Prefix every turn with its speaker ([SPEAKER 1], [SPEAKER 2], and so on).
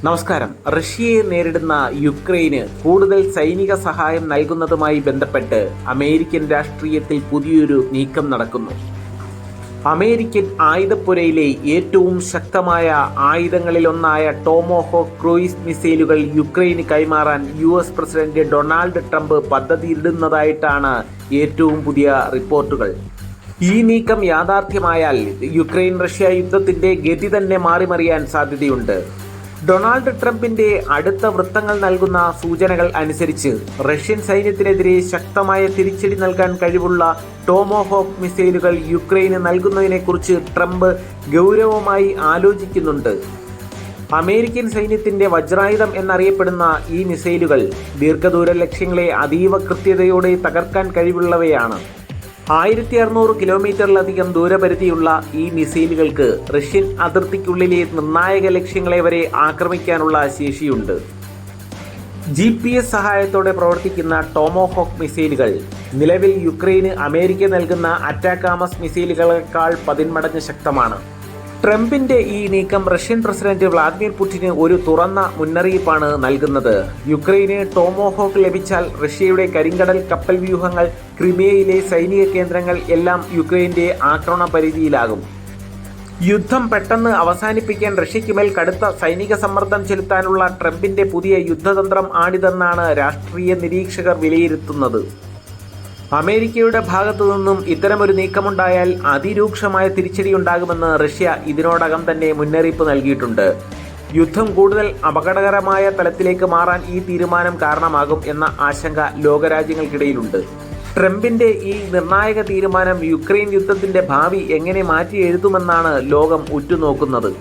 [SPEAKER 1] നമസ്കാരം. റഷ്യയെ നേരിടുന്ന യുക്രൈന് കൂടുതൽ സൈനിക സഹായം നൽകുന്നതുമായി ബന്ധപ്പെട്ട് അമേരിക്കൻ രാഷ്ട്രീയത്തിൽ പുതിയൊരു നീക്കം നടക്കുന്നു. അമേരിക്കൻ ആയുധപ്പുരയിലെ ഏറ്റവും ശക്തമായ ആയുധങ്ങളിലൊന്നായ ടോമോഹോക്ക് ക്രൂയിസ് മിസൈലുകൾ യുക്രൈന് കൈമാറാൻ US പ്രസിഡന്റ് ഡൊണാൾഡ് ട്രംപ് പദ്ധതിയിടുന്നതായിട്ടാണ് ഏറ്റവും പുതിയ റിപ്പോർട്ടുകൾ. ഈ നീക്കം യാഥാർത്ഥ്യമായാൽ യുക്രൈൻ റഷ്യ യുദ്ധത്തിന്റെ ഗതി തന്നെ മാറിമറിയാൻ സാധ്യതയുണ്ട്. ഡൊണാൾഡ് ട്രംപിന്റെ അടുത്ത വൃത്തങ്ങൾ നൽകുന്ന സൂചനകൾ അനുസരിച്ച് റഷ്യൻ സൈന്യത്തിനെതിരെ ശക്തമായ തിരിച്ചടി നൽകാൻ കഴിവുള്ള ടോമോഹോക്ക് മിസൈലുകൾ യുക്രൈന് നൽകുന്നതിനെക്കുറിച്ച് ട്രംപ് ഗൗരവമായി ആലോചിക്കുന്നുണ്ട്. അമേരിക്കൻ സൈന്യത്തിന്റെ വജ്രായുധം എന്നറിയപ്പെടുന്ന ഈ മിസൈലുകൾ ദീർഘദൂര ലക്ഷ്യങ്ങളെ അതീവ കൃത്യതയോടെ തകർക്കാൻ കഴിവുള്ളവയാണ്. 1600 കിലോമീറ്ററിലധികം ദൂരപരിധിയുള്ള ഈ മിസൈലുകൾക്ക് റഷ്യൻ അതിർത്തിക്കുള്ളിലെ നിർണായക ലക്ഷ്യങ്ങളെ വരെ ആക്രമിക്കാനുള്ള ശേഷിയുണ്ട്. GPS സഹായത്തോടെ പ്രവർത്തിക്കുന്ന ടോമോഹോക്ക് മിസൈലുകൾ നിലവിൽ യുക്രൈന് അമേരിക്ക നൽകുന്ന അറ്റാക്കാമസ് മിസൈലുകളെക്കാൾ 10 മടങ്ങ് ശക്തമാണ്. ട്രംപിന്റെ ഈ നീക്കം റഷ്യൻ പ്രസിഡന്റ് വ്ളാദിമിർ പുടിന് ഒരു തുറന്ന മുന്നറിയിപ്പാണ് നൽകുന്നത്. യുക്രൈന് ടോമോഹോക്ക് ലഭിച്ചാൽ റഷ്യയുടെ കരിങ്കടൽ കപ്പൽ വ്യൂഹങ്ങൾ, ക്രിമിയയിലെ സൈനിക കേന്ദ്രങ്ങൾ എല്ലാം യുക്രൈന്റെ ആക്രമണ പരിധിയിലാകും. യുദ്ധം പെട്ടെന്ന് അവസാനിപ്പിക്കാൻ റഷ്യയ്ക്കുമേൽ കടുത്ത സൈനിക സമ്മർദ്ദം ചെലുത്താനുള്ള ട്രംപിന്റെ പുതിയ യുദ്ധതന്ത്രം ആണിതെന്നാണ് രാഷ്ട്രീയ നിരീക്ഷകർ വിലയിരുത്തുന്നത്. അമേരിക്കയുടെ ഭാഗത്തു നിന്നും ഇത്തരമൊരു നീക്കമുണ്ടായാൽ അതിരൂക്ഷമായ തിരിച്ചടിയുണ്ടാകുമെന്ന് റഷ്യ ഇതിനോടകം തന്നെ മുന്നറിയിപ്പ് നൽകിയിട്ടുണ്ട്. യുദ്ധം കൂടുതൽ അപകടകരമായ തലത്തിലേക്ക് മാറാൻ ഈ തീരുമാനം കാരണമാകും എന്ന ആശങ്ക ലോകരാജ്യങ്ങൾക്കിടയിലുണ്ട്. ട്രംപിന്റെ ഈ നിർണായക തീരുമാനം യുക്രൈൻ യുദ്ധത്തിന്റെ ഭാവി എങ്ങനെ മാറ്റി എഴുതുമെന്നാണ് ലോകം ഉറ്റുനോക്കുന്നത്.